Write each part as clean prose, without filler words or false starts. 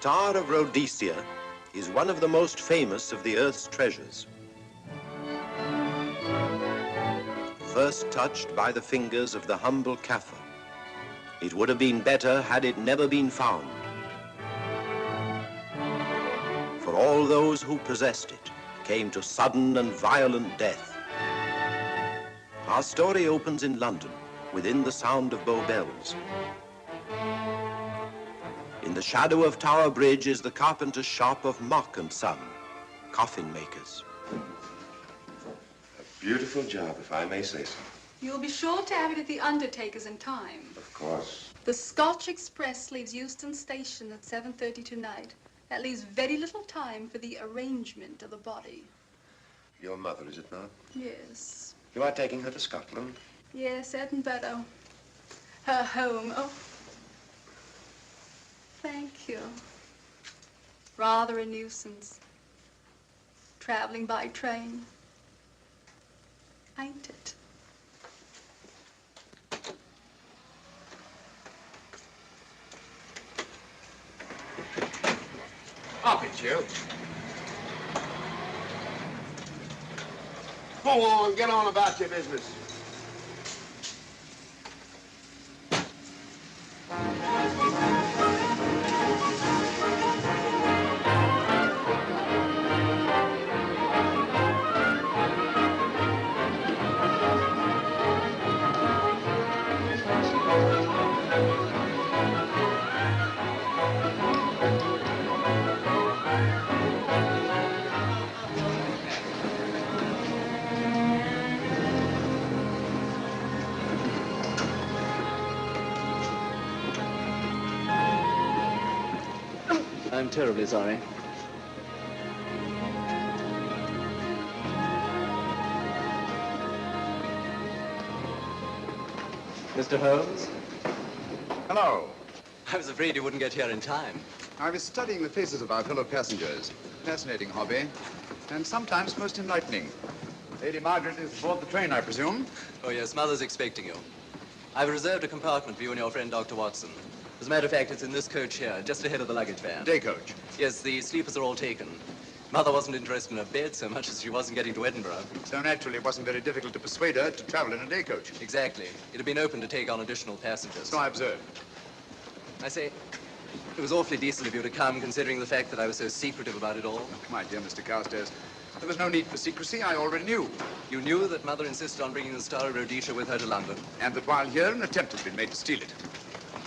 Star of Rhodesia is one of the most famous of the Earth's treasures. First touched by the fingers of the humble Kaffir, it would have been better had it never been found. For all those who possessed it came to sudden and violent death. Our story opens in London, within the sound of Bow Bells. In the shadow of Tower Bridge is the carpenter's shop of Mock and Son, coffin makers. A beautiful job, if I may say so. You'll be sure to have it at the undertaker's in time. Of course. The Scotch Express leaves Euston Station at 7:30 tonight. That leaves very little time for the arrangement of the body. Your mother, is it not? Yes. You are taking her to Scotland? Yes, Edinburgh. Her home. Oh. Thank you. Rather a nuisance. Traveling by train. Ain't it? Up it, you. Go on, get on about your business. I'm terribly sorry. Mr. Holmes? Hello. I was afraid you wouldn't get here in time. I was studying the faces of our fellow passengers. Fascinating hobby, and sometimes most enlightening. Lady Margaret is aboard the train, I presume? Oh, yes, Mother's expecting you. I've reserved a compartment for you and your friend, Dr. Watson. As a matter of fact, it's in this coach here, just ahead of the luggage van. Day coach? Yes, the sleepers are all taken. Mother wasn't interested in a bed so much as she wasn't getting to Edinburgh. So naturally, it wasn't very difficult to persuade her to travel in a day coach. Exactly. It had been open to take on additional passengers. So I observed. I say, it was awfully decent of you to come, considering the fact that I was so secretive about it all. My dear Mr. Carstairs, there was no need for secrecy. I already knew. You knew that Mother insisted on bringing the Star of Rhodesia with her to London? And that while here, an attempt had been made to steal it.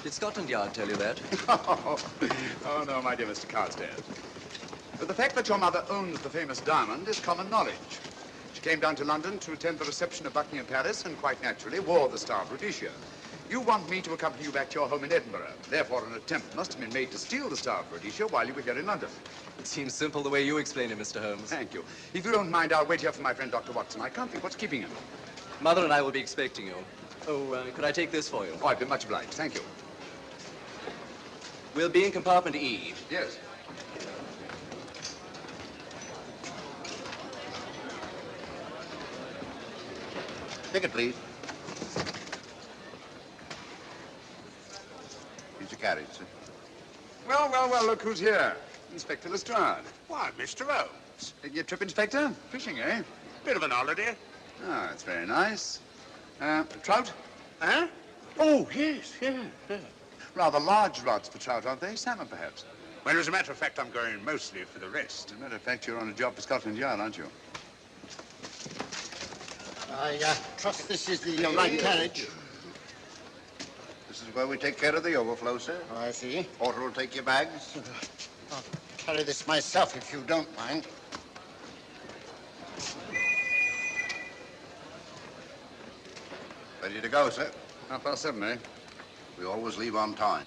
Did Scotland Yard tell you that? Oh, no, my dear Mr. Carstairs. But the fact that your mother owns the famous diamond is common knowledge. She came down to London to attend the reception of Buckingham Palace and quite naturally wore the Star of Rhodesia. You want me to accompany you back to your home in Edinburgh. Therefore, an attempt must have been made to steal the Star of Rhodesia while you were here in London. It seems simple the way you explain it, Mr. Holmes. Thank you. If you don't mind, I'll wait here for my friend, Dr. Watson. I can't think what's keeping him. Mother and I will be expecting you. Oh, could I take this for you? Oh, I'd be much obliged. Thank you. We'll be in compartment E. Yes. Ticket, please. Here's your carriage, sir. Well, well, well, look who's here. Inspector Lestrade. Why, Mr. Holmes. Taking a trip, Inspector? Fishing, eh? Bit of an holiday. Ah, that's very nice. Trout? Huh? Oh, yes, yeah. Rather large rods for trout, aren't they? Salmon, perhaps? Well, as a matter of fact, I'm going mostly for the rest. As a matter of fact, you're on a job for Scotland Yard, aren't you? I trust this is the right carriage. This is where we take care of the overflow, sir. Oh, I see. Porter will take your bags. I'll carry this myself if you don't mind. Ready to go, sir. 7:30, eh? We always leave on time.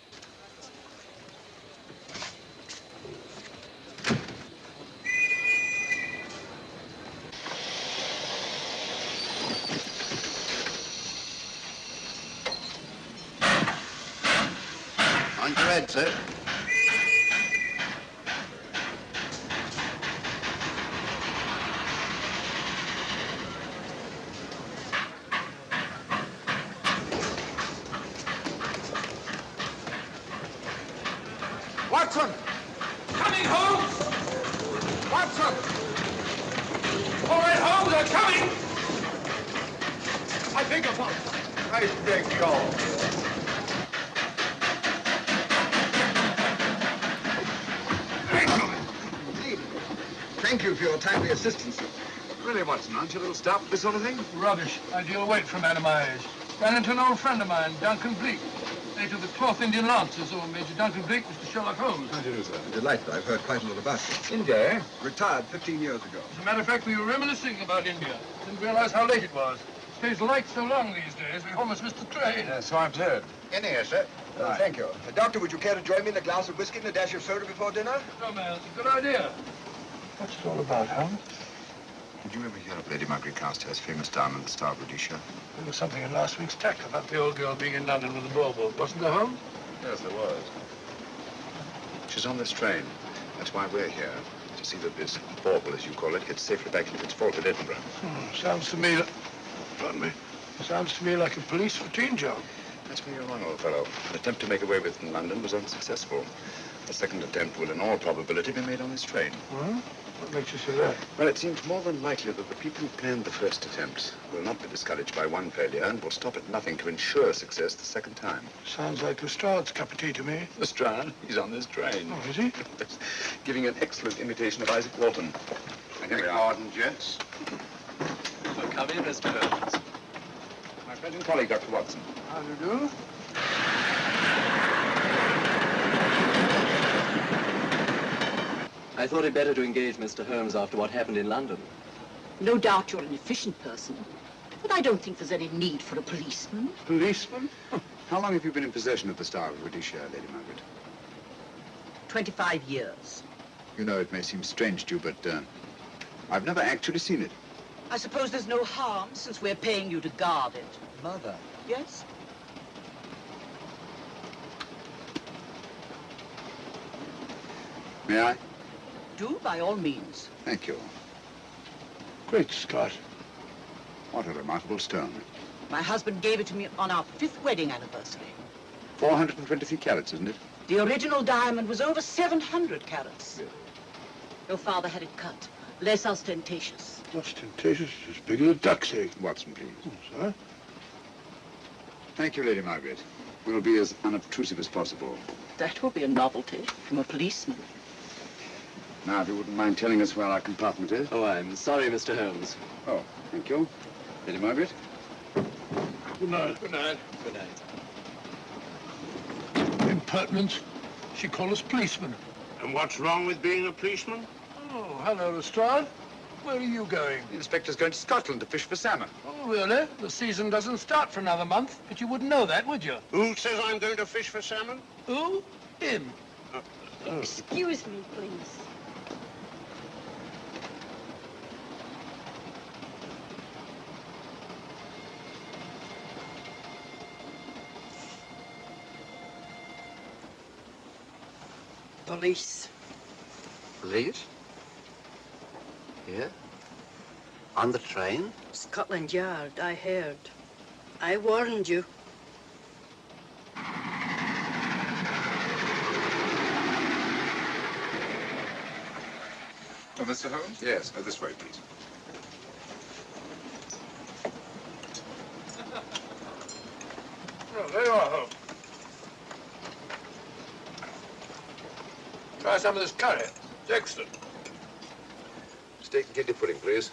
On your head, sir. Watson! coming, Holmes! Watson! All right, Holmes, they're coming! I beg your pardon. I beg yours. Thank you for your timely assistance. Really, Watson, aren't you a little stout for this sort of thing? Rubbish. Ideal weight for a man of my age. Ran into an old friend of mine, Duncan Bleak. Mate of the 12th Indian Lancers, or Major Duncan Bleak, Mr. Sherlock Holmes. How do you do, sir? Delighted. I've heard quite a lot about you. India, eh? Retired 15 years ago. As a matter of fact, we were reminiscing about India. Didn't realize how late it was. Stays light so long these days, we almost missed the train. So I've heard. In here, sir. Right. Thank you. Doctor, would you care to join me in a glass of whiskey and a dash of soda before dinner? No, man, it's a good idea. What's it all about, Holmes? Did you ever hear of Lady Margaret Carstairs' famous diamond, the Star of Rhodesia? There was something in last week's tack about the old girl being in London with a bauble, wasn't there, Holmes? Yes, there was. She's on this train. That's why we're here. To see that this bauble, as you call it, gets safely back into its vault at Edinburgh. Sounds to me... Pardon me. Sounds to me like a police routine job. That's where you're wrong, old fellow. An attempt to make away with it in London was unsuccessful. A second attempt will, in all probability, be made on this train. Well, what makes you say that? Well, it seems more than likely that the people who planned the first attempt will not be discouraged by one failure and will stop at nothing to ensure success the second time. Sounds like Lestrade's cup of tea to me. Lestrade? He's on this train. Oh, is he? Giving an excellent imitation of Isaac Walton. And here we are. Pardon, gents. So come in, Mr. Holmes. My friend and colleague, Dr. Watson. How do you do? I thought it better to engage Mr. Holmes after what happened in London. No doubt you're an efficient person, but I don't think there's any need for a policeman. Policeman? How long have you been in possession of the Star of Rhodesia, Lady Margaret? 25 years. You know, it may seem strange to you, but I've never actually seen it. I suppose there's no harm since we're paying you to guard it. Mother. Yes? May I? Do, by all means. Thank you. Great Scott. What a remarkable stone. My husband gave it to me on our 5th wedding anniversary. 423 carats, isn't it? The original diamond was over 700 carats. Really? Your father had it cut, less ostentatious. Ostentatious, as big as a duck's egg. Watson, please. Oh, sir? Thank you, Lady Margaret. We'll be as unobtrusive as possible. That will be a novelty from a policeman. Now, if you wouldn't mind telling us where our compartment is. Oh, I'm sorry, Mr. Holmes. Oh, thank you. Lady Margaret? Good night. Good night. Good night. Impertinence. She called us policemen. And what's wrong with being a policeman? Oh, hello, Lestrade. Where are you going? The inspector's going to Scotland to fish for salmon. Oh, really? The season doesn't start for another month, but you wouldn't know that, would you? Who says I'm going to fish for salmon? Who? Him. Excuse me, please. Police. Police? Here? On the train? Scotland Yard, I heard. I warned you. Oh, Mr. Holmes? Yes, this way, please. Oh, there you are, Holmes. Try some of this curry. It's excellent. Steak and kidney pudding, please.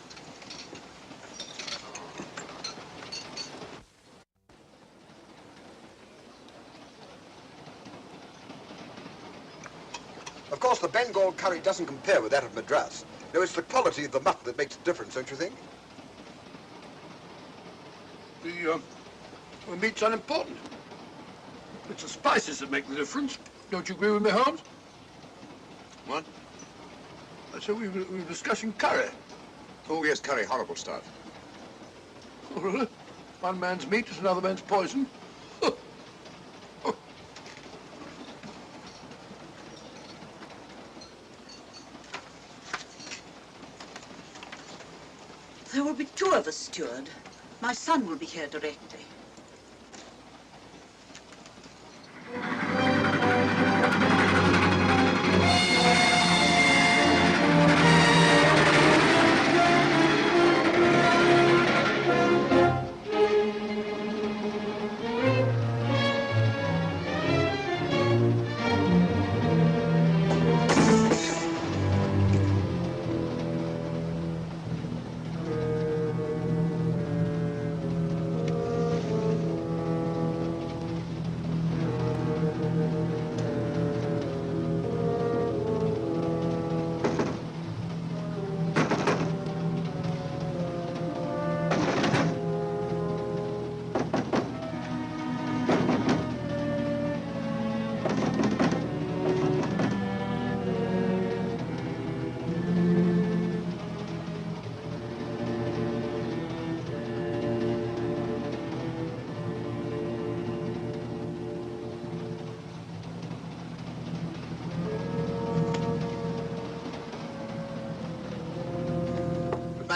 Of course, the Bengal curry doesn't compare with that of Madras. No, it's the quality of the mutton that makes the difference, don't you think? The meat's unimportant. It's the spices that make the difference. Don't you agree with me, Holmes? What? I said we were discussing curry. Oh, yes, curry. Horrible stuff. Oh, really? One man's meat is another man's poison. There will be 2 of us, steward. My son will be here directly.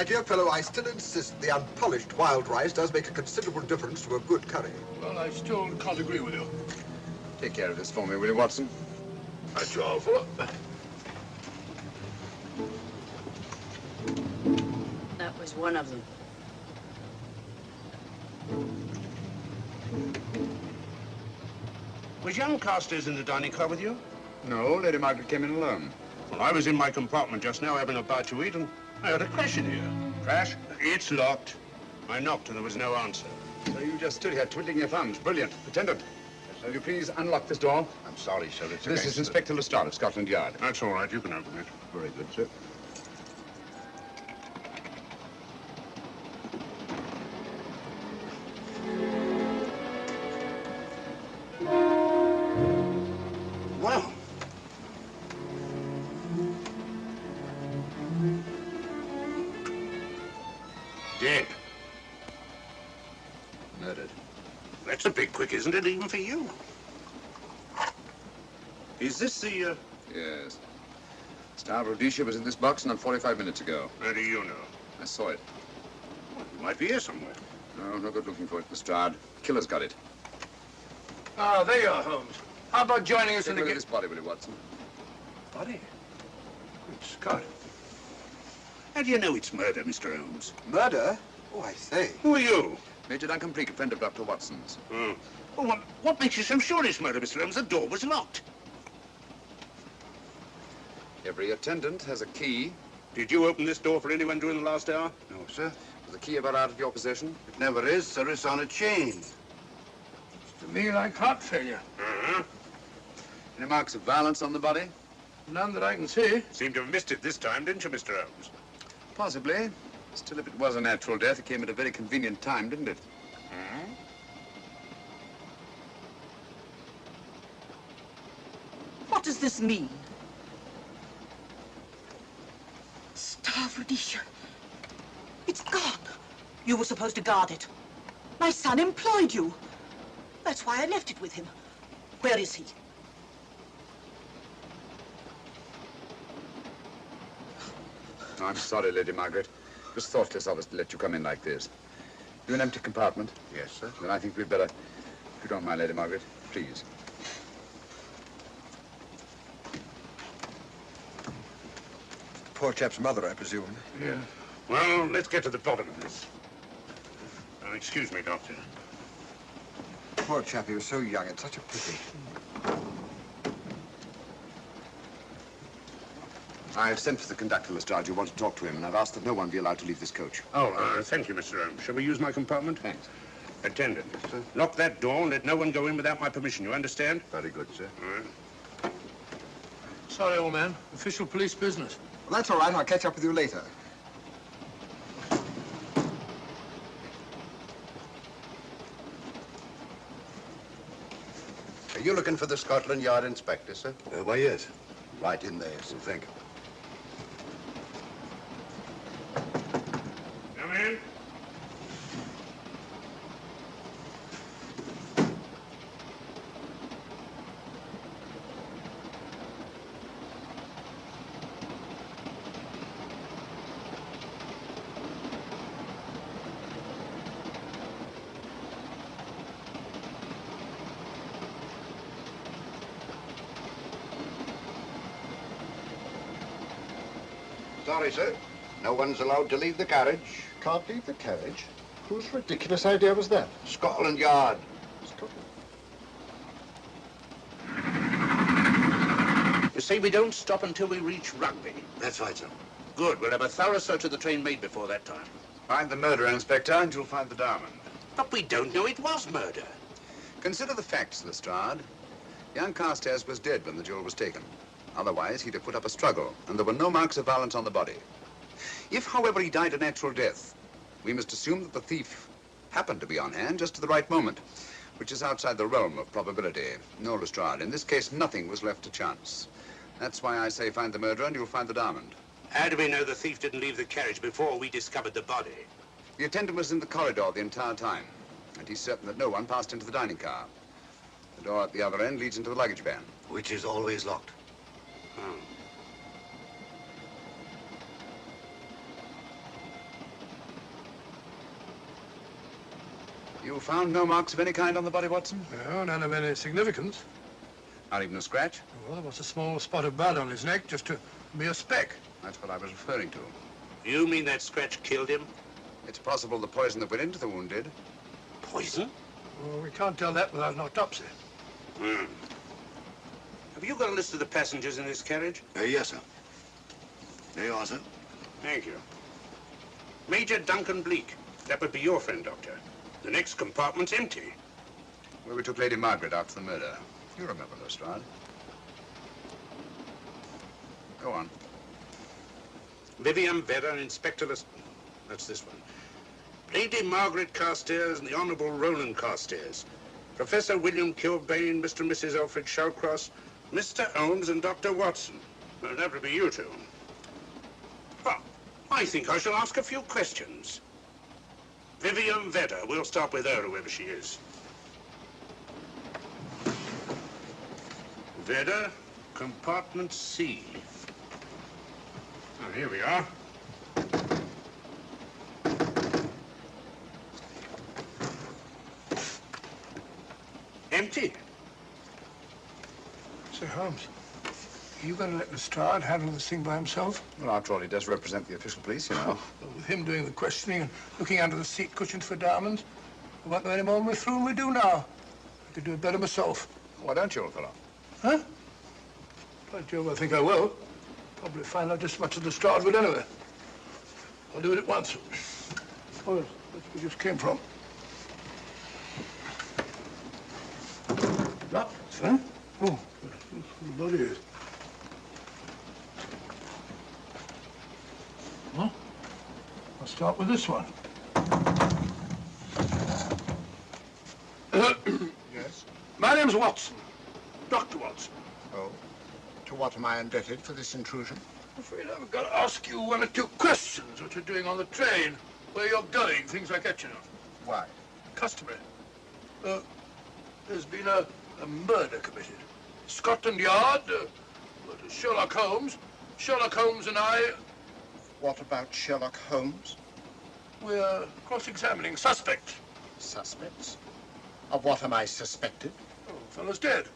my dear fellow, I still insist the unpolished wild rice does make a considerable difference to a good curry. Well, I still can't agree with you. Take care of this for me, will you, Watson? That's your fault. That was one of them. Was young Carstairs in the dining car with you? No, Lady Margaret came in alone. Well, I was in my compartment just now having a bite to eat, and I heard a crash in here. Crash? It's locked. I knocked and there was no answer. So you just stood here twiddling your thumbs. Brilliant. Attendant, will you please unlock this door? I'm sorry, sir. It's This is Inspector Lestrade of Scotland Yard. That's all right. You can open it. Very good, sir. Well. Dead. Murdered. That's a bit quick, isn't it, even for you? Is this the, Yes. Star of Rhodesia was in this box not 45 minutes ago. How do you know? I saw it. Well, it might be here somewhere. No good looking for it, Lestrade. Killer's got it. Ah, there you are, Holmes. How about joining us Take in a the look at this body, will you, Watson? Body? Good Scott. How do you know it's murder, Mr. Holmes? Murder? Oh, I say. Who are you? Major Duncan Bleak, a friend of Dr. Watson's. Oh. Well, what makes you so sure it's murder, Mr. Holmes? The door was locked. Every attendant has a key. Did you open this door for anyone during the last hour? No, sir. Was the key ever out of your possession? It never is, sir. It's on a chain. To me, like heart failure. Uh-huh. Any marks of violence on the body? None that I can see. Seemed to have missed it this time, didn't you, Mr. Holmes? Possibly. Still, if it was a natural death, it came at a very convenient time, didn't it? Hmm? What does this mean? Star of Rhodesia. It's gone. You were supposed to guard it. My son employed you. That's why I left it with him. Where is he? Oh, I'm sorry, Lady Margaret. It was thoughtless of us to let you come in like this. You an empty compartment? Yes, sir. Then I think we'd better, if you don't mind, Lady Margaret, please. Poor chap's mother, I presume. Yeah. Well, let's get to the bottom of this. Excuse me, Doctor. Poor chap, he was so young. It's such a pity. I've sent for the conductor, Lestrade. You want to talk to him, and I've asked that no one be allowed to leave this coach. Oh, thank you, Mr. Holmes. Shall we use my compartment? Thanks. Attendant, lock that door and let no one go in without my permission. You understand? Very good, sir. All right. Sorry, old man. Official police business. Well, that's all right. I'll catch up with you later. Are you looking for the Scotland Yard inspector, sir? Why, yes. Right in there, sir. Thank you. Come in. Sorry, sir. No one's allowed to leave the carriage. Can't leave the carriage? Whose ridiculous idea was that? Scotland Yard. You see, we don't stop until we reach Rugby. That's right, sir. Good. We'll have a thorough search of the train made before that time. Find the murderer, Inspector, and you'll find the diamond. But we don't know it was murder. Consider the facts, Lestrade. Young Carstairs was dead when the jewel was taken. Otherwise, he'd have put up a struggle, and there were no marks of violence on the body. If, however, he died a natural death, we must assume that the thief happened to be on hand just at the right moment, which is outside the realm of probability. No, Lestrade, in this case, nothing was left to chance. That's why I say find the murderer and you'll find the diamond. How do we know the thief didn't leave the carriage before we discovered the body? The attendant was in the corridor the entire time, and he's certain that no one passed into the dining car. The door at the other end leads into the luggage van. Which is always locked. Oh. You found no marks of any kind on the body, Watson? No, none of any significance. Not even a scratch? Well, there was a small spot of blood on his neck, just a mere speck. That's what I was referring to. You mean that scratch killed him? It's possible the poison that went into the wound did. Poison? Well, we can't tell that without an autopsy. Hmm. Have you got a list of the passengers in this carriage? Yes, sir. There you are, sir. Thank you. Major Duncan Bleak. That would be your friend, Doctor. The next compartment's empty. Where we took Lady Margaret after the murder. You remember, Lestrade. Go on. Vivian Vedder, Inspector That's this one. Lady Margaret Carstairs and the Honourable Roland Carstairs. Professor William Kilbane, Mr. and Mrs. Alfred Shallcross, Mr. Holmes and Dr. Watson. Well, that would be you two. Well, I think I shall ask a few questions. Vivian Vedder, we'll start with her, whoever she is. Vedder, compartment C. Oh, here we are. Empty. Sir Holmes, are you going to let Lestrade handle this thing by himself? Well, after all, he does represent the official police, you know. Well, with him doing the questioning and looking under the seat cushions for diamonds, we won't know any more when we're through than we do now. I could do it better myself. Why don't you, old fellow? Huh? By Jove, I think I will. Probably find out just as much as Lestrade would anyway. I'll do it at once. Oh, that's where we just came from. That, huh? Oh, the body is. Huh? I'll start with this one. Yes? My name's Watson. Dr. Watson. Oh. To what am I indebted for this intrusion? I'm afraid I've got to ask you one or two questions. What you're doing on the train, where you're going, things like that, you know. Why? Customary. There's been a murder committed. Scotland Yard, Sherlock Holmes. Sherlock Holmes and I... What about Sherlock Holmes? We're cross-examining suspects. Suspects? Of what am I suspected? Oh, the fellow's dead.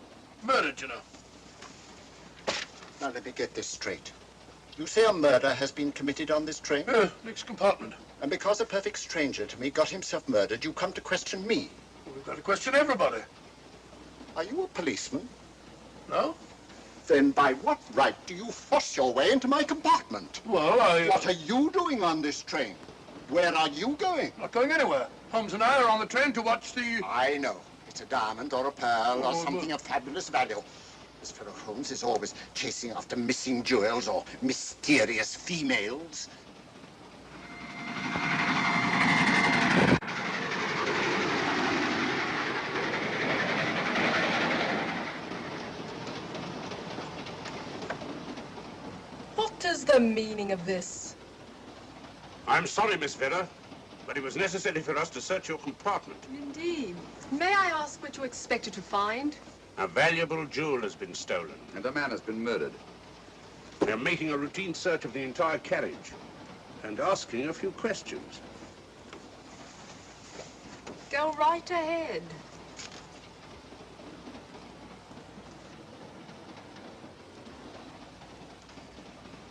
Murdered, you know. Now, let me get this straight. You say a murder has been committed on this train? Next compartment. And because a perfect stranger to me got himself murdered, you come to question me? Well, we've got to question everybody. Are you a policeman? No? Then by what right do you force your way into my compartment? Well, What are you doing on this train? Where are you going? Not going anywhere. Holmes and I are on the train to watch the... I know. It's a diamond or a pearl or something of fabulous value. This fellow Holmes is always chasing after missing jewels or mysterious females. What is the meaning of this? I'm sorry, Miss Vedder, but it was necessary for us to search your compartment. Indeed. May I ask what you expected to find? A valuable jewel has been stolen. And a man has been murdered. They're making a routine search of the entire carriage and asking a few questions. Go right ahead.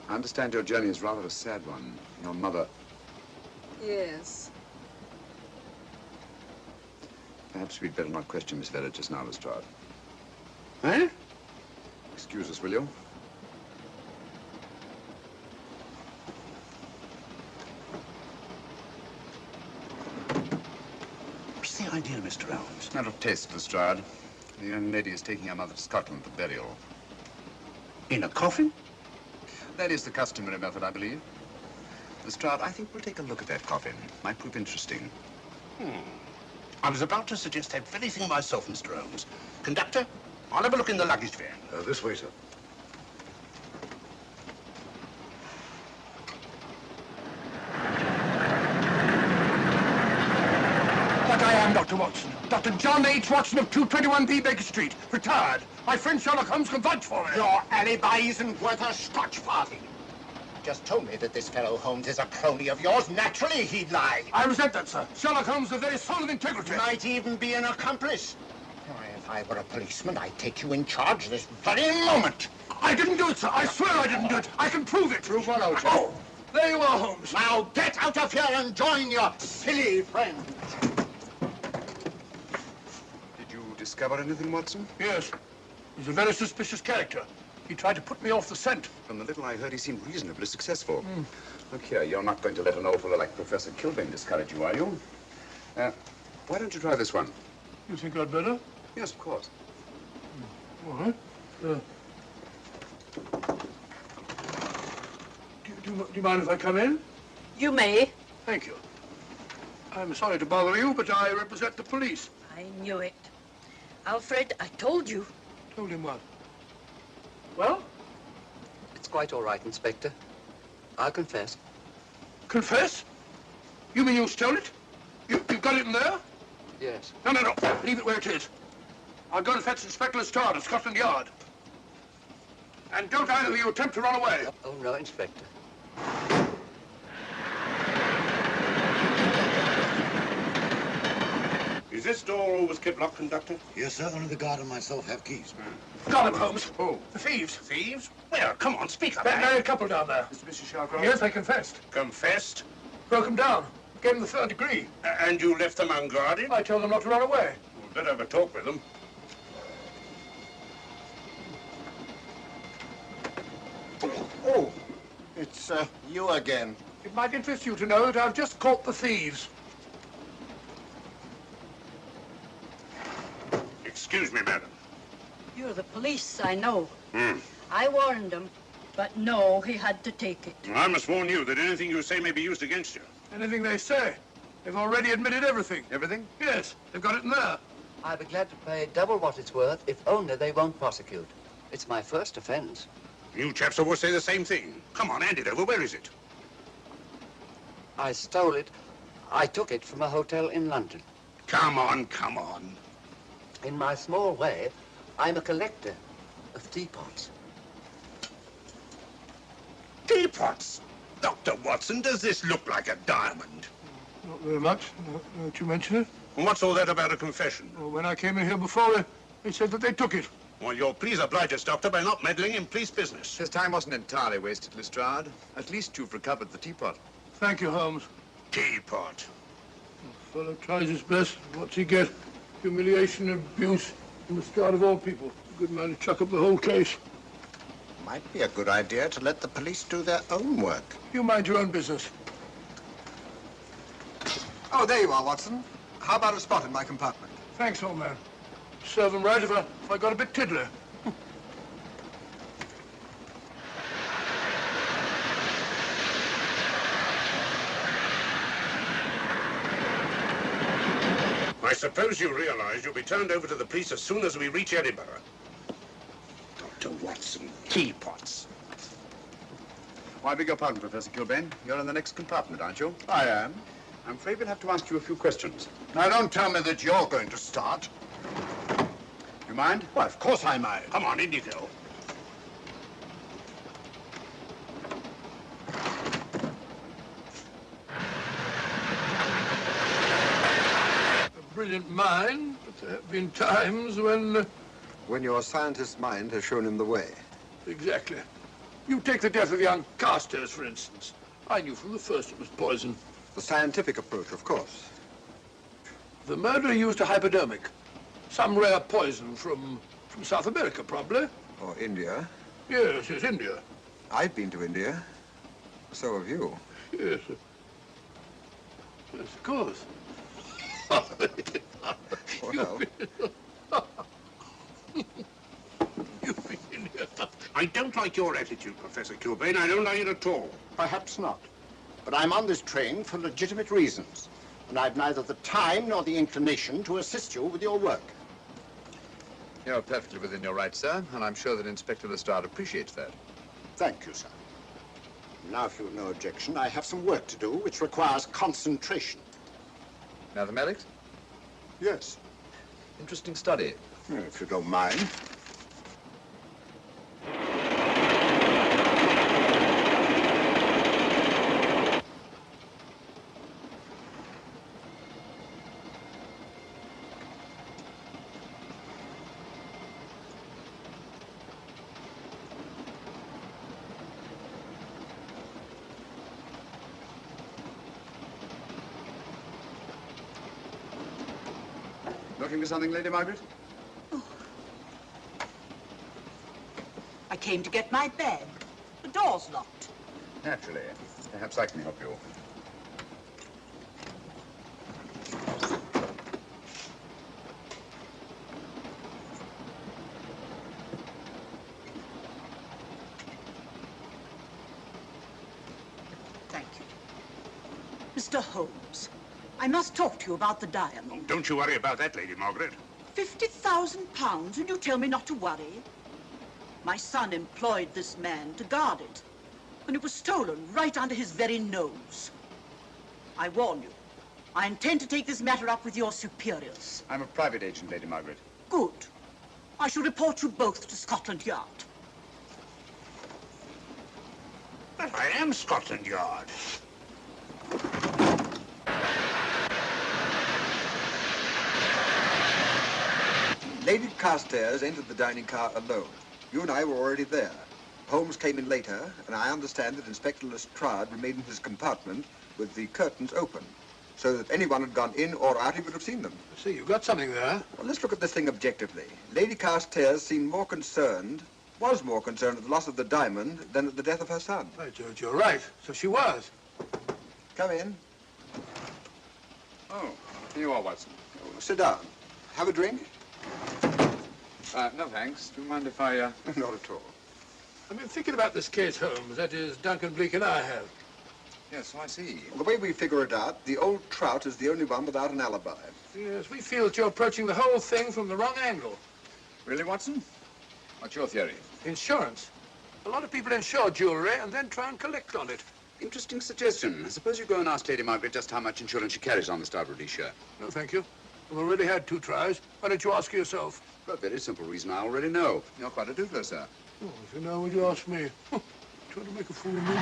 I understand your journey is rather a sad one. Your mother... Yes. Perhaps we'd better not question Miss Vedder just now, Lestrade. Eh? Excuse us, will you? What's the idea, Mr. Holmes? Matter of taste, Lestrade. The young lady is taking her mother to Scotland for burial. In a coffin? That is the customary method, I believe. Lestrade, I think we'll take a look at that coffin. Might prove interesting. I was about to suggest that very thing myself, Mr. Holmes. Conductor, I'll have a look in the luggage van. This way, sir. But I am Dr. Watson. Dr. John H. Watson of 221B Baker Street. Retired. My friend Sherlock Holmes can vouch for me. Your alibi isn't worth a Scotch farthing. just told me that this fellow Holmes is a crony of yours. Naturally, he'd lie. I resent that, sir. Sherlock Holmes is the very soul of integrity. Might even be an accomplice. Why, if I were a policeman, I'd take you in charge this very moment. I didn't do it, sir. I swear I didn't do it. I can prove it. Prove what, Old Oh, there you are, Holmes. Now get out of here and join your silly friend. Did you discover anything, Watson? Yes. He's a very suspicious character. He tried to put me off the scent. From the little I heard, he seemed reasonably successful. Look here, you're not going to let an old fellow like Professor Kilbane discourage you, are you? Why don't you try this one? You think I'd better? Yes, of course. All right. Do you mind if I come in? You may. Thank you. I'm sorry to bother you, but I represent the police. I knew it. Alfred, I told you. Told him what? Well? It's quite all right, Inspector. I'll confess. Confess? You mean you stole it? You've got it in there? Yes. No. Leave it where it is. I'll go and fetch Inspector Lestrade at Scotland Yard. And don't either of you attempt to run away. Oh, no, Inspector. Is this door always kept locked, Conductor? Yes, sir. Only the guard and myself have keys. Got him, Holmes. Oh. The thieves. Thieves? Where? Come on, speak up. That married couple down there. Mr. Sharkross? Yes, they confessed. Confessed? Broke them down. Gave them the third degree. And you left them unguarded? I told them not to run away. We'd better have a talk with them. Oh, it's you again. It might interest you to know that I've just caught the thieves. Excuse me, madam. You're the police, I know. I warned him, but no, he had to take it. I must warn you that anything you say may be used against you. Anything they say. They've already admitted everything. Everything? Yes, they've got it in there. I'll be glad to pay double what it's worth if only they won't prosecute. It's my first offense. You chaps always say the same thing. Come on, hand it over. Where is it? I stole it. I took it from a hotel in London. Come on, come on. In my small way, I'm a collector of teapots. Teapots? Dr. Watson, does this look like a diamond? Not very much, now that you mention it. And what's all that about a confession? Well, when I came in here before, they said that they took it. Well, you'll please oblige us, Doctor, by not meddling in police business. His time wasn't entirely wasted, Lestrade. At least you've recovered the teapot. Thank you, Holmes. Teapot. The fellow tries his best. What's he get? Humiliation and abuse from the start of all people. A good man to chuck up the whole case. Might be a good idea to let the police do their own work. You mind your own business. Oh, there you are, Watson. How about a spot in my compartment? Thanks, old man. Serve him right if I got a bit tiddler. I suppose you realize you'll be turned over to the police as soon as we reach Edinburgh. Dr. Watson, teapots. Oh, I beg your pardon, Professor Kilbane. You're in the next compartment, aren't you? I am. I'm afraid we'll have to ask you a few questions. Now, don't tell me that you're going to start. You mind? Well, of course I mind. Come on, in you go. A brilliant mind, but there have been times when... When your scientist's mind has shown him the way. Exactly. You take the death of young Carstairs, for instance. I knew from the first it was poison. The scientific approach, of course. The murderer used a hypodermic. Some rare poison from South America, probably. Or India. Yes, India. I've been to India. So have you. Yes. Yes, of course. Well, You've been in here. I don't like your attitude, Professor Kilbane. I don't like it at all. Perhaps not. But I'm on this train for legitimate reasons. And I've neither the time nor the inclination to assist you with your work. You're perfectly within your rights, sir, and I'm sure that Inspector Lestrade appreciates that. Thank you, sir. Now, if you've no objection, I have some work to do which requires concentration. Mathematics? Yes. Interesting study. If you don't mind. Looking for something, Lady Margaret? I came to get my bag. The door's locked. Naturally. Perhaps I can help you. Thank you. Mr. Holmes, I must talk to you about the diamond. Oh, don't you worry about that, Lady Margaret. £50,000, and you tell me not to worry? My son employed this man to guard it, and it was stolen right under his very nose. I warn you, I intend to take this matter up with your superiors. I'm a private agent, Lady Margaret. Good. I shall report you both to Scotland Yard. But I am Scotland Yard. Lady Carstairs entered the dining car alone. You and I were already there. Holmes came in later, and I understand that Inspector Lestrade remained in his compartment with the curtains open, so that if anyone had gone in or out, he would have seen them. See, you've got something there. Well, let's look at this thing objectively. Lady Carstairs seemed more concerned, was more concerned at the loss of the diamond than at the death of her son. Right, George, you're right. So she was. Come in. Oh, here you are, Watson. Oh, sit down. Have a drink? No, thanks. Do you mind if I, Not at all. I've been thinking about this case, Holmes. That is, Duncan Bleak and I have. Yes, so I see. Well, the way we figure it out, the old trout is the only one without an alibi. Yes, we feel that you're approaching the whole thing from the wrong angle. Really, Watson? What's your theory? Insurance. A lot of people insure jewelry and then try and collect on it. Interesting suggestion. Suppose you go and ask Lady Margaret just how much insurance she carries on the Star of Rhodesia. No, thank you. I've already had 2 tries. Why don't you ask her yourself? For a very simple reason I already know. You're quite a doodler, sir. Oh, if you know, would you ask me? Trying to make a fool of me.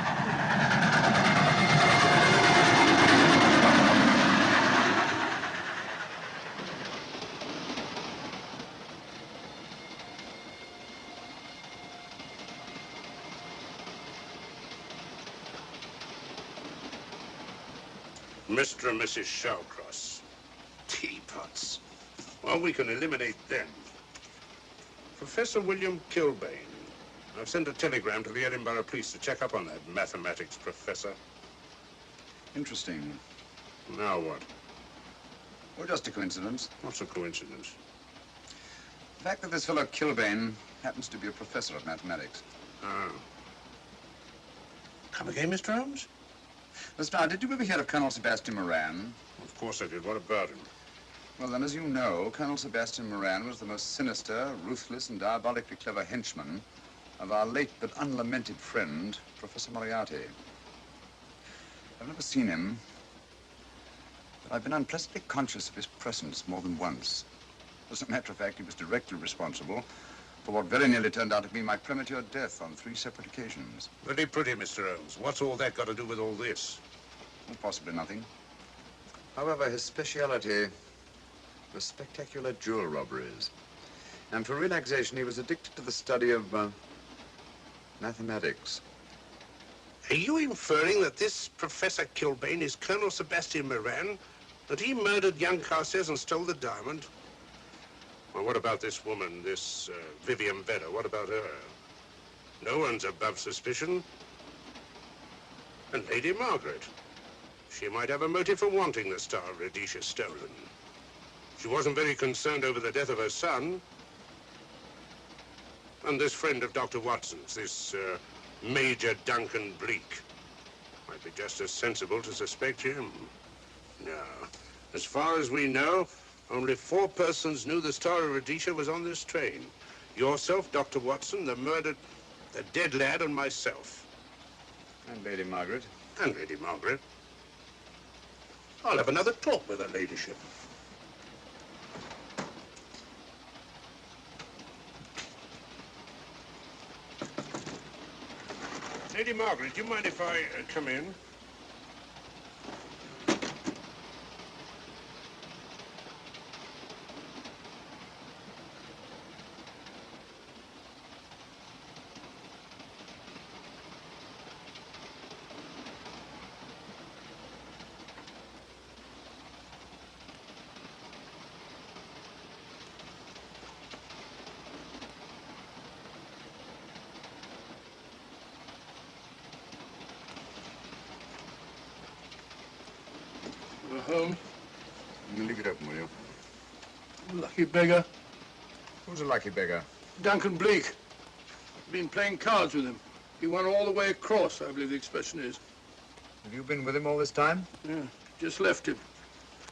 Mr. and Mrs. Shallcross. Teapots. Well, we can eliminate them. Professor William Kilbane. I've sent a telegram to the Edinburgh police to check up on that mathematics professor. Interesting. Now what? Well, just a coincidence. What's a coincidence? The fact that this fellow Kilbane happens to be a professor of mathematics. Ah. Come again, Mr. Holmes? Lestrade, did you ever hear of Colonel Sebastian Moran? Of course I did. What about him? Well, then, as you know, Colonel Sebastian Moran was the most sinister, ruthless, and diabolically clever henchman of our late but unlamented friend, Professor Moriarty. I've never seen him, but I've been unpleasantly conscious of his presence more than once. As a matter of fact, he was directly responsible for what very nearly turned out to be my premature death on 3 separate occasions. Very pretty, Mr. Holmes. What's all that got to do with all this? Well, possibly nothing. However, his speciality was spectacular jewel robberies. And for relaxation, he was addicted to the study of mathematics. Are you inferring that this Professor Kilbane is Colonel Sebastian Moran? That he murdered young Carstairs and stole the diamond? Well, what about this woman, this Vivian Vedder? What about her? No one's above suspicion. And Lady Margaret. She might have a motive for wanting the Star of Rhodesia stolen. She wasn't very concerned over the death of her son. And this friend of Dr. Watson's, this Major Duncan Bleak, might be just as sensible to suspect him. No. As far as we know, only 4 persons knew the Star of Rhodesia was on this train. Yourself, Dr. Watson, the dead lad, and myself. And Lady Margaret. And Lady Margaret. I'll have another talk with her ladyship. Lady Margaret, do you mind if I come in? Holmes. Leave it open, will you? Lucky beggar. Who's a lucky beggar? Duncan Bleak. Been playing cards with him. He won all the way across, I believe the expression is. Have you been with him all this time? Yeah, just left him.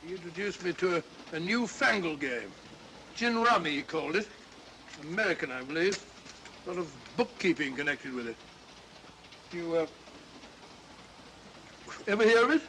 He introduced me to a newfangled game. Gin rummy, he called it. American, I believe. A lot of bookkeeping connected with it. You, ever hear of it?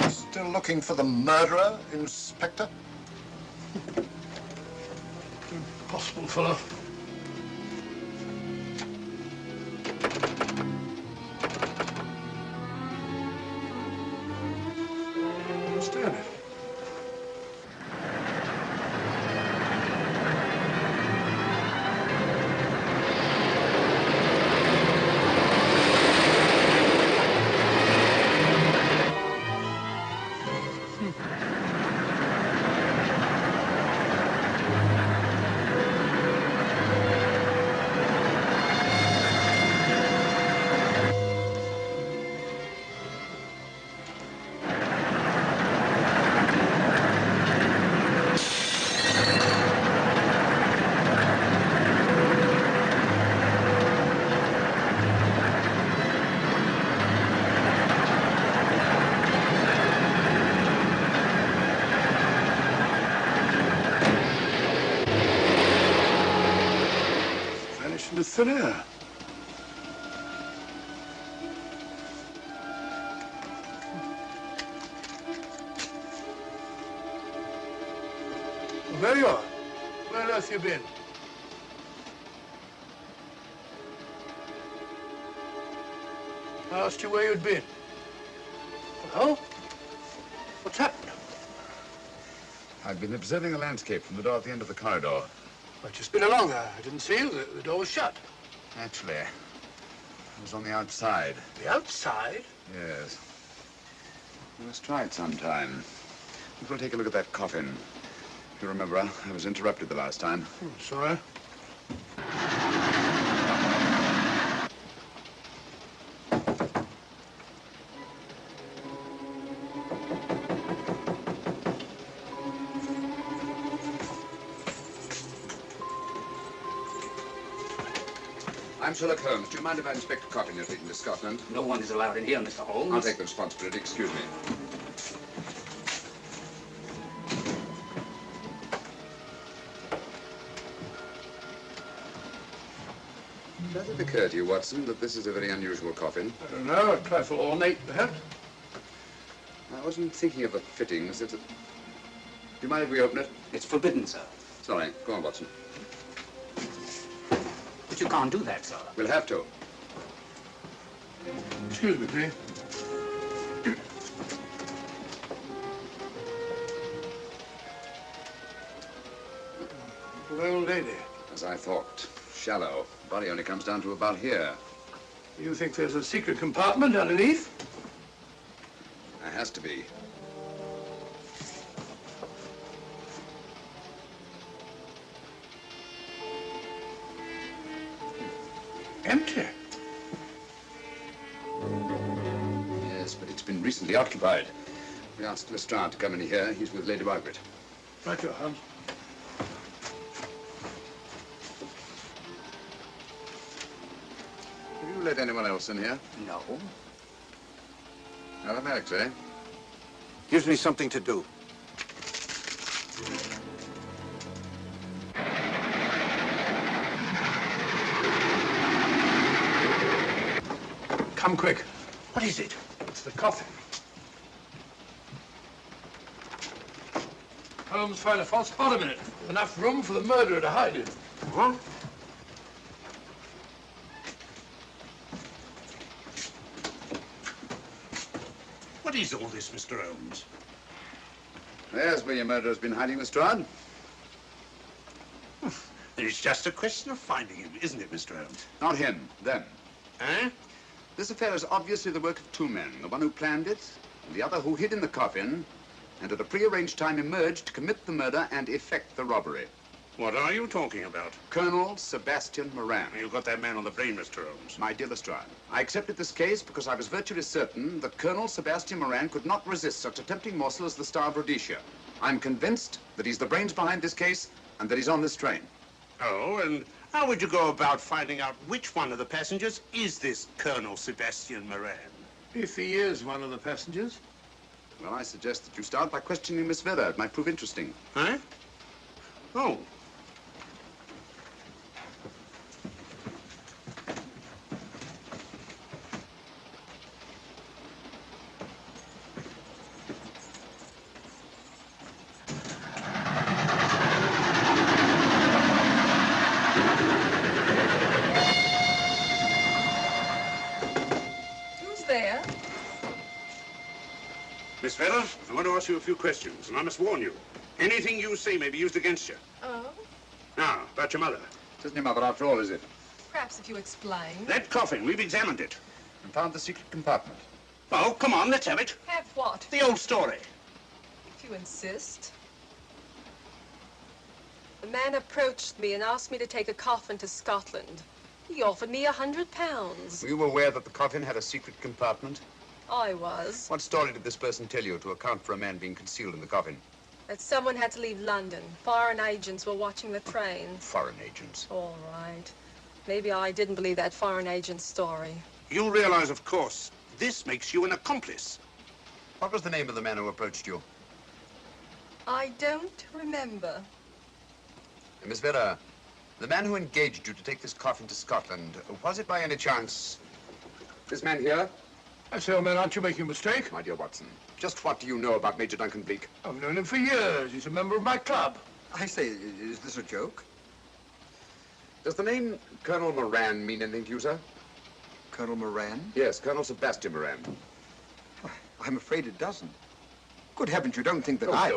Still looking for the murderer, Inspector? Impossible, fellow. Understand it. Into thin air. Well, there you are. Where on earth have you been? I asked you where you'd been. Well, what's happened? I've been observing the landscape from the door at the end of the corridor. I've just been along there. I didn't see you. The door was shut. Actually, I was on the outside. The outside? Yes. We must try it sometime. We'll take a look at that coffin. If you remember, I was interrupted the last time. Sorry. I'm Sherlock Holmes. Do you mind if I inspect a coffin you're taking to Scotland? No one is allowed in here, Mr. Holmes. I'll take the responsibility. Excuse me. Does it occur to you, Watson, that this is a very unusual coffin? I don't know. A trifle ornate, perhaps. I wasn't thinking of the fittings. Do you mind if we open it? It's forbidden, sir. Sorry. Go on, Watson. But you can't do that, sir. We'll have to. Excuse me, please. Little old lady. As I thought. Shallow. Body only comes down to about here. You think there's a secret compartment underneath? There has to be. Empty. Yes, but it's been recently occupied. We asked Lestrade to come in here. He's with Lady Margaret. Right, your Holmes. Have you let anyone else in here? No. Mathematics, eh? Gives me something to do. Come quick. What is it? It's the coffin. Holmes, find a false bottom in it. Enough room for the murderer to hide in. Huh? What is all this, Mr. Holmes? There's where your murderer's been hiding, Lestrade. It's just a question of finding him, isn't it, Mr. Holmes? Not him, them. Eh? This affair is obviously the work of two men, the one who planned it, and the other who hid in the coffin, and at a prearranged time emerged to commit the murder and effect the robbery. What are you talking about? Colonel Sebastian Moran. You got that man on the brain, Mr. Holmes. My dear Lestrade, I accepted this case because I was virtually certain that Colonel Sebastian Moran could not resist such a tempting morsel as the Star of Rhodesia. I'm convinced that he's the brains behind this case and that he's on this train. Oh, and how would you go about finding out which one of the passengers is this Colonel Sebastian Moran? If he is one of the passengers. Well, I suggest that you start by questioning Miss Vera. It might prove interesting. Huh? Oh. Miss Vera, I want to ask you a few questions, and I must warn you. Anything you say may be used against you. Oh? Now, about your mother. It isn't your mother after all, is it? Perhaps if you explain. That coffin, we've examined it. And found the secret compartment. Oh, come on, let's have it. Have what? The old story. If you insist. A man approached me and asked me to take a coffin to Scotland. He offered me £100. Were you aware that the coffin had a secret compartment? I was. What story did this person tell you to account for a man being concealed in the coffin? That someone had to leave London. Foreign agents were watching the train. Foreign agents? All right. Maybe I didn't believe that foreign agent story. You realize, of course, this makes you an accomplice. What was the name of the man who approached you? I don't remember. Miss Vera, the man who engaged you to take this coffin to Scotland, was it by any chance this man here? I say, old man, aren't you making a mistake? My dear Watson, just what do you know about Major Duncan Bleak? I've known him for years. He's a member of my club. I say, is this a joke? Does the name Colonel Moran mean anything to you, sir? Colonel Moran? Yes, Colonel Sebastian Moran. I'm afraid it doesn't. Good heavens, you don't think that No, I...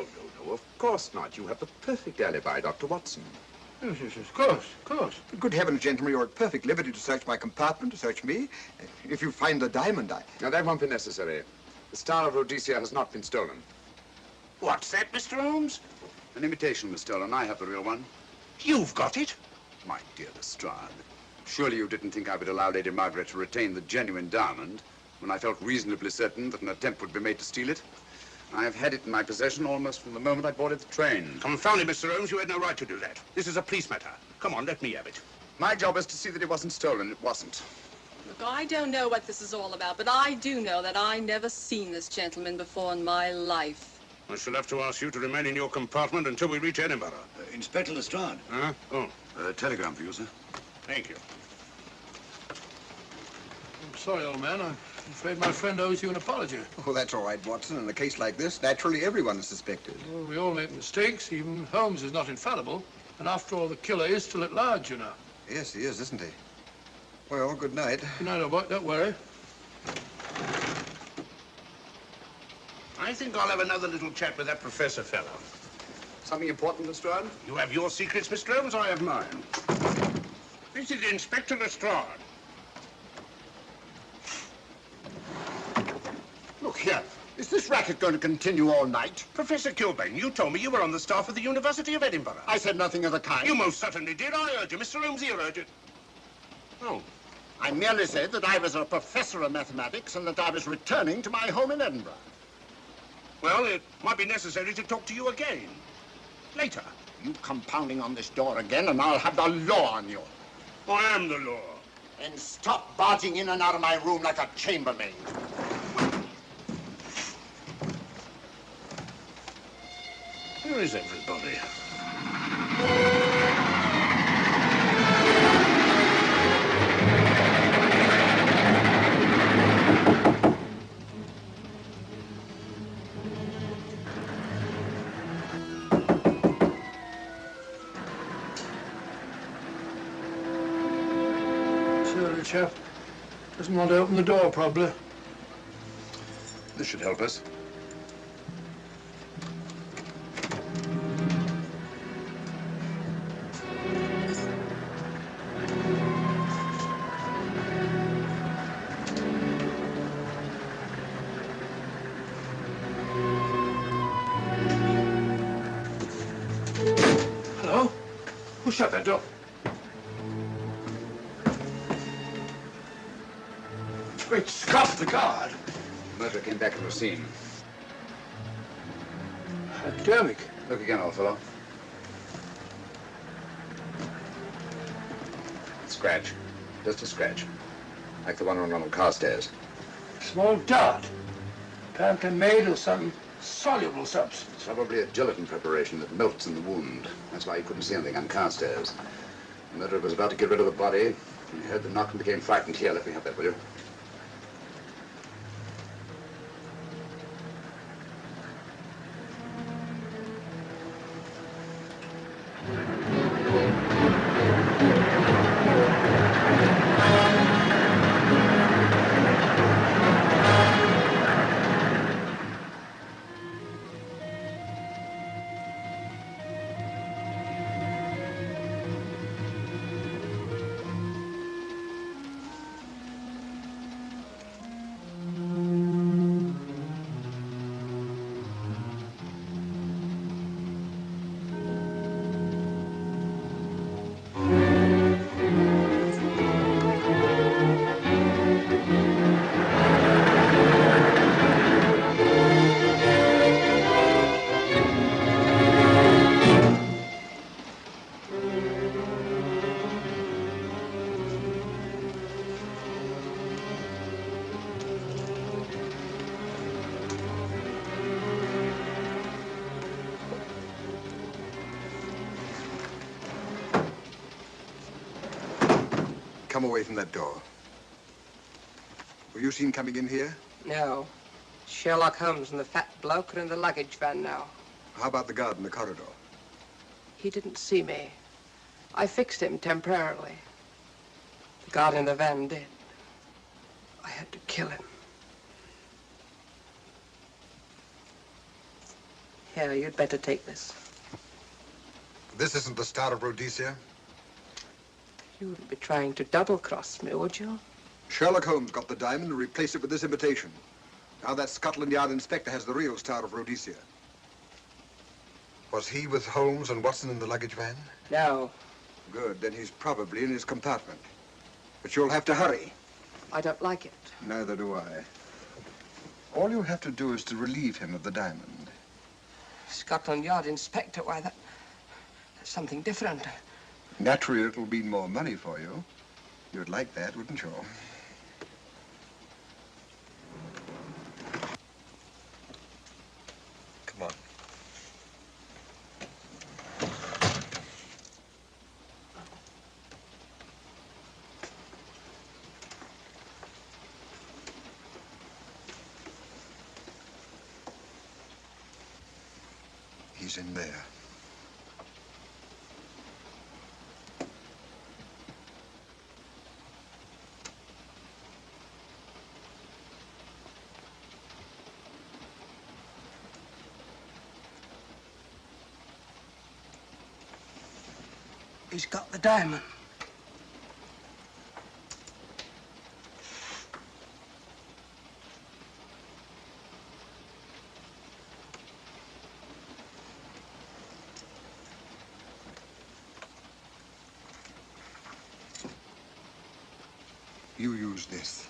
of course not. You have the perfect alibi, Dr. Watson. Yes, of course. Good heavens, gentlemen, you're at perfect liberty to search my compartment, to search me. If you find the diamond, Now, that won't be necessary. The Star of Rhodesia has not been stolen. What's that, Mr. Holmes? An imitation was stolen. I have the real one. You've got it? My dear Lestrade, surely you didn't think I would allow Lady Margaret to retain the genuine diamond when I felt reasonably certain that an attempt would be made to steal it? I have had it in my possession almost from the moment I boarded the train. Confound it, Mr. Holmes, you had no right to do that. This is a police matter. Come on, let me have it. My job is to see that it wasn't stolen. It wasn't. Look, I don't know what this is all about, but I do know that I never seen this gentleman before in my life. I shall have to ask you to remain in your compartment until we reach Edinburgh. Inspector Lestrade. Huh? Oh, Telegram for you, sir. thank you. I'm sorry, old man. I'm afraid my friend owes you an apology. Oh, that's all right, Watson. In a case like this, naturally everyone is suspected. Well, we all make mistakes. Even Holmes is not infallible. And after all, the killer is still at large, you know. Yes, he is, isn't he? Well, good night. Good night, old boy. Don't worry. I think I'll have another little chat with that professor fellow. Something important, Lestrade? You have your secrets, Mr. Holmes, I have mine. This is Inspector Lestrade. Look here. Is this racket going to continue all night? Professor Kilbane, you told me you were on the staff of the University of Edinburgh. I said nothing of the kind. You most certainly did. I urge you. Mr. Holmes here urged it. Oh. I merely said that I was a professor of mathematics and that I was returning to my home in Edinburgh. Well, it might be necessary to talk to you again. Later. You come pounding on this door again, and I'll have the law on you. I am the law. And stop barging in and out of my room like a chambermaid. Where is everybody? Sorry, chap. Doesn't want to open the door, probably. This should help us. Hello? Who shut that door? Great Scott, the guard. Murderer came back to the scene. Hypodermic. Look again, old fellow. Scratch. Just a scratch. Like the one on Ronald Carstairs. Small dart. Apparently made of some soluble substance. Probably a gelatin preparation that melts in the wound. That's why you couldn't see anything on Carstairs. The murderer was about to get rid of the body. He heard the knock and became frightened. Here, let me have that, will you? Come away from that door. Were you seen coming in here? No. Sherlock Holmes and the fat bloke are in the luggage van now. How about the guard in the corridor? He didn't see me. I fixed him temporarily. The guard in the van did. I had to kill him. Here, you'd better take this. This isn't the Star of Rhodesia? You wouldn't be trying to double-cross me, would you? Sherlock Holmes got the diamond and replaced it with this imitation. Now that Scotland Yard inspector has the real Star of Rhodesia. Was he with Holmes and Watson in the luggage van? No. Good, then he's probably in his compartment. But you'll have to hurry. I don't like it. Neither do I. All you have to do is to relieve him of the diamond. Scotland Yard inspector, why, that's something different. Naturally, it'll mean more money for you. You'd like that, wouldn't you? Come on. He's in there. He's got the diamond. You use this.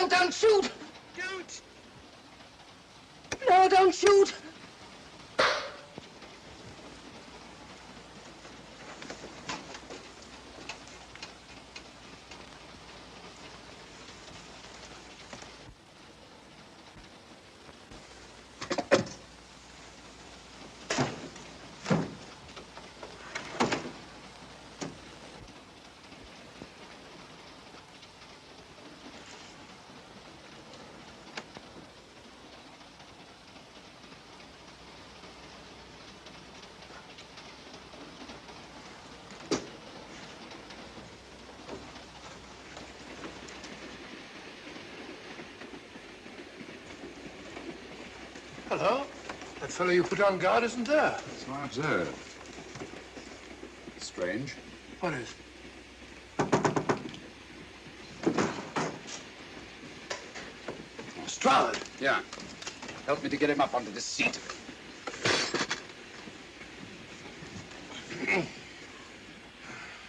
No, don't shoot! Don't! No, don't shoot! Hello. That fellow you put on guard isn't there. So I observed. Strange. What is? Stroud. Yeah. Help me to get him up onto this seat.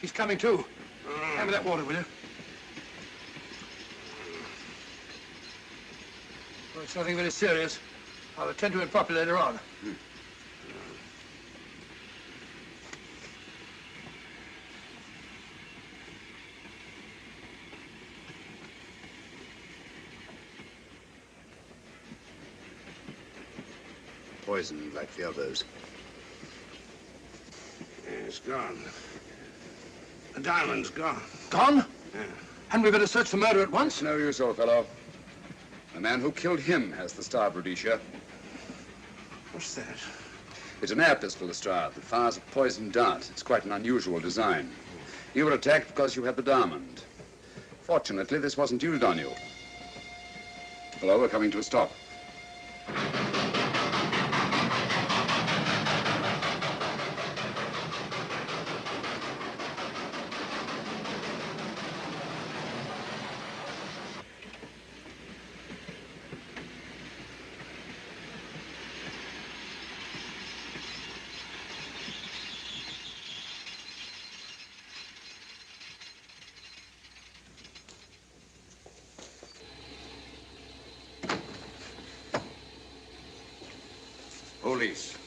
He's coming too. Hand me that water, will you? Well, it's nothing very serious. I'll attend to it properly later on. Poisoned like the others. It's gone. The diamond's gone. Gone? Yeah. Hadn't we better search for murder at once? No use, old fellow. The man who killed him has the Star of Rhodesia. What's that? It's an air pistol, Lestrade, that fires a poisoned dart. It's quite an unusual design. You were attacked because you had the diamond. Fortunately, this wasn't used on you. Hello, we're coming to a stop. Police.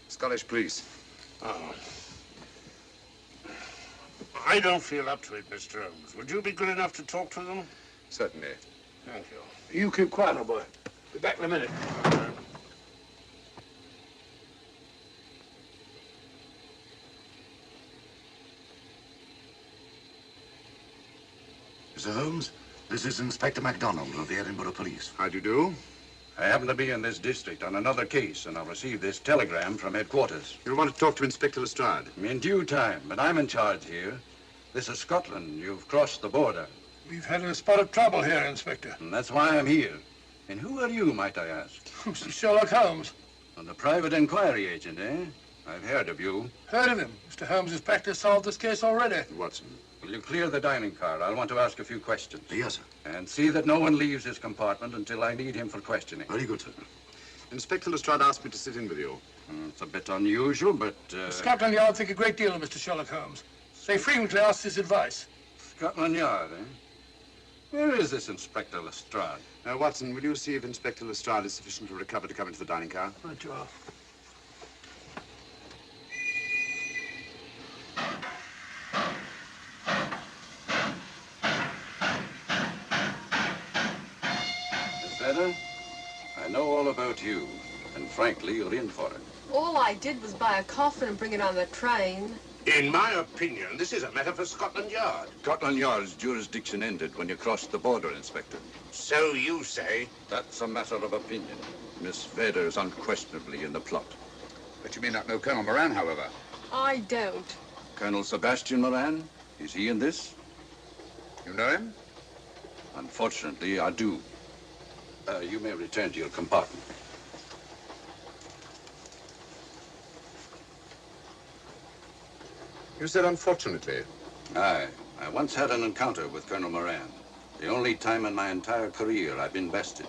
Scottish police. Oh. I don't feel up to it, Mr. Holmes. Would you be good enough to talk to them? Certainly. Thank you. You keep quiet, old boy. Be back in a minute. Mr. Holmes, this is Inspector MacDonald of the Edinburgh Police. How do you do? I happen to be in this district on another case, and I've received this telegram from headquarters. You want to talk to Inspector Lestrade? In due time, but I'm in charge here. This is Scotland. You've crossed the border. We've had a spot of trouble here, Inspector. And that's why I'm here. And who are you, might I ask? Mr. Sherlock Holmes. And the private inquiry agent, eh? I've heard of you. Heard of him. Mr. Holmes has practically solved this case already. Watson. Will you clear the dining car? I'll want to ask a few questions. Yes, sir. And see that no one leaves his compartment until I need him for questioning. Very good, sir. Inspector Lestrade asked me to sit in with you. It's a bit unusual, but... Scotland Yard think a great deal of Mr. Sherlock Holmes. They frequently ask his advice. Scotland Yard, eh? Where is this Inspector Lestrade? Watson, will you see if Inspector Lestrade is sufficiently recovered to come into the dining car? Right, you are. Miss Vedder, I know all about you, and frankly, you're in for it. All I did was buy a coffin and bring it on the train. In my opinion, this is a matter for Scotland Yard. Scotland Yard's jurisdiction ended when you crossed the border, Inspector. So you say? That's a matter of opinion. Miss Vedder's unquestionably in the plot. But you may not know Colonel Moran, however. I don't. Colonel Sebastian Moran, is he in this? You know him? Unfortunately, I do. You may return to your compartment. You said unfortunately. Aye, I once had an encounter with Colonel Moran. The only time in my entire career I've been bested.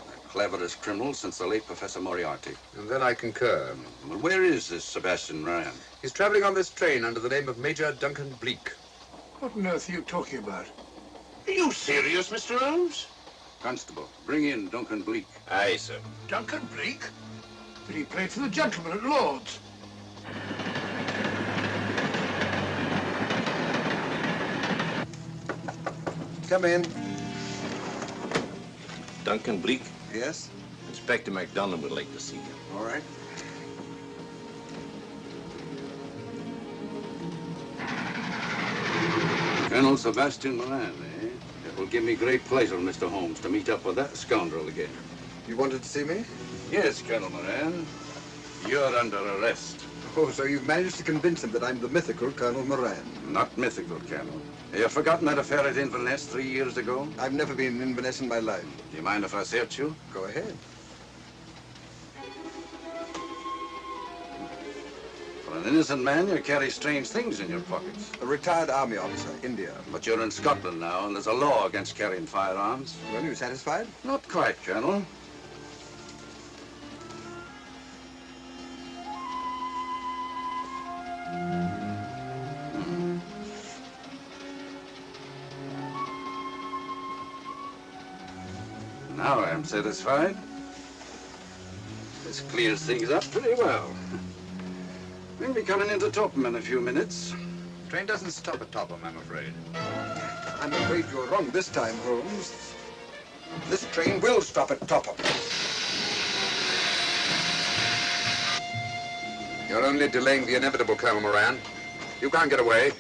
The cleverest criminal since the late Professor Moriarty. And then I concur. Well, where is this Sebastian Moran? He's traveling on this train under the name of Major Duncan Bleak. What on earth are you talking about? Are you serious, Mr. Holmes? Constable, bring in Duncan Bleak. Aye, sir. Duncan Bleak? But he played for the gentleman at Lord's. Come in. Duncan Bleak? Yes? Inspector MacDonald would like to see you. All right. Colonel Sebastian Moran, eh? It will give me great pleasure, Mr. Holmes, to meet up with that scoundrel again. You wanted to see me? Yes, Colonel Moran. You're under arrest. Oh, so you've managed to convince him that I'm the mythical Colonel Moran. Not mythical, Colonel. Have you forgotten that affair at Inverness 3 years ago? I've never been in Inverness in my life. Do you mind if I search you? Go ahead. For an innocent man, you carry strange things in your pockets. A retired army officer, India. But you're in Scotland now, and there's a law against carrying firearms. Well, you satisfied? Not quite, Colonel. Now I'm satisfied. This clears things up pretty well. We'll be coming into Topham in a few minutes. Train doesn't stop at Topham, I'm afraid. I'm afraid you're wrong this time, Holmes. This train will stop at Topham. You're only delaying the inevitable, Colonel Moran. You can't get away.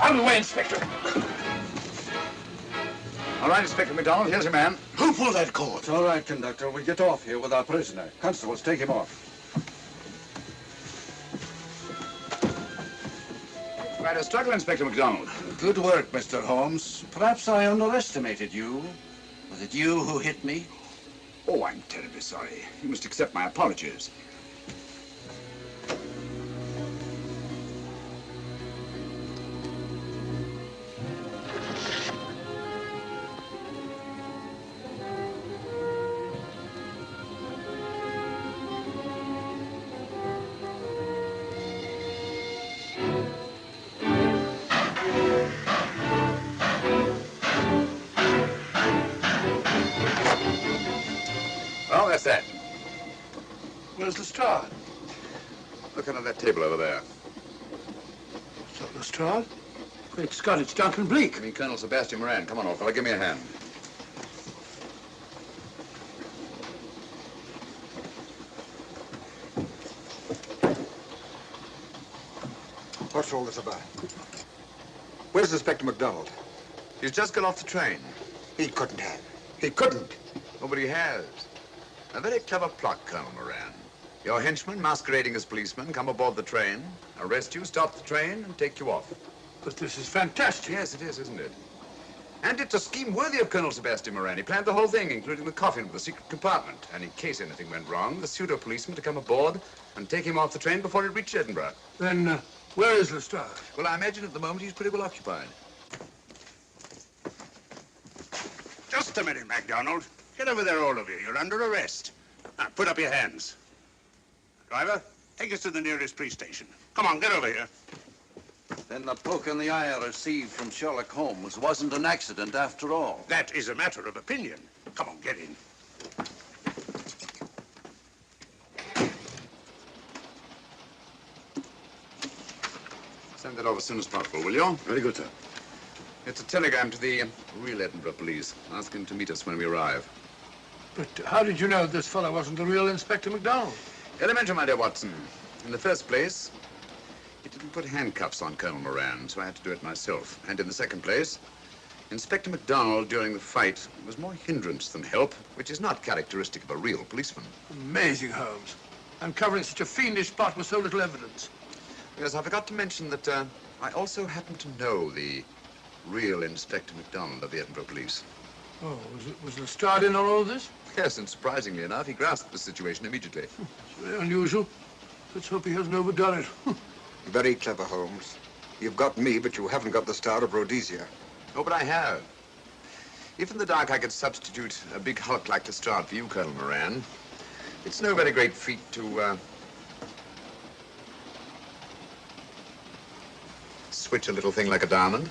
Out of the way, Inspector. All right, Inspector MacDonald, here's your man. Who pulled that cord? It's all right, conductor. We'll get off here with our prisoner. Constables, take him off. Quite a struggle, Inspector MacDonald. Good work, Mr. Holmes. Perhaps I underestimated you. Was it you who hit me? Oh, I'm terribly sorry. You must accept my apologies. Well, that's that. Where's Lestrade? Look under that table over there. It's not Lestrade. Great Scott, it's Duncan Bleak. I mean, Colonel Sebastian Moran. Come on, old fella, give me a hand. What's all this about? Where's Inspector MacDonald? He's just got off the train. He couldn't have. He couldn't. Nobody has. A very clever plot, Colonel Moran. Your henchmen, masquerading as policemen, come aboard the train, arrest you, stop the train, and take you off. But this is fantastic. Yes, it is, isn't it? And it's a scheme worthy of Colonel Sebastian Moran. He planned the whole thing, including the coffin of the secret compartment. And in case anything went wrong, the pseudo-policeman to come aboard and take him off the train before it reached Edinburgh. Then, where is Lestrade? Well, I imagine at the moment he's pretty well occupied. Just a minute, MacDonald. Get over there, all of you. You're under arrest. Now, put up your hands. Driver, take us to the nearest police station. Come on, get over here. Then the poke in the eye I received from Sherlock Holmes wasn't an accident after all. That is a matter of opinion. Come on, get in. Send that over as soon as possible, will you? Very good, sir. It's a telegram to the real Edinburgh police, asking to meet us when we arrive. But how did you know this fellow wasn't the real Inspector MacDonald? Elementary, my dear Watson. In the first place, he didn't put handcuffs on Colonel Moran, so I had to do it myself. And in the second place, Inspector MacDonald during the fight was more hindrance than help, which is not characteristic of a real policeman. Amazing, Holmes. uncovering such a fiendish plot with so little evidence. Yes, I forgot to mention that I also happen to know the real Inspector MacDonald of the Edinburgh Police. Oh, was Lestrade in on all of this? Yes, and surprisingly enough, he grasped the situation immediately. It's very unusual. Let's hope he hasn't overdone it. Very clever, Holmes. You've got me, but you haven't got the Star of Rhodesia. Oh, but I have. If in the dark I could substitute a big hulk like Lestrade for you, Colonel Moran, it's no very great feat to switch a little thing like a diamond.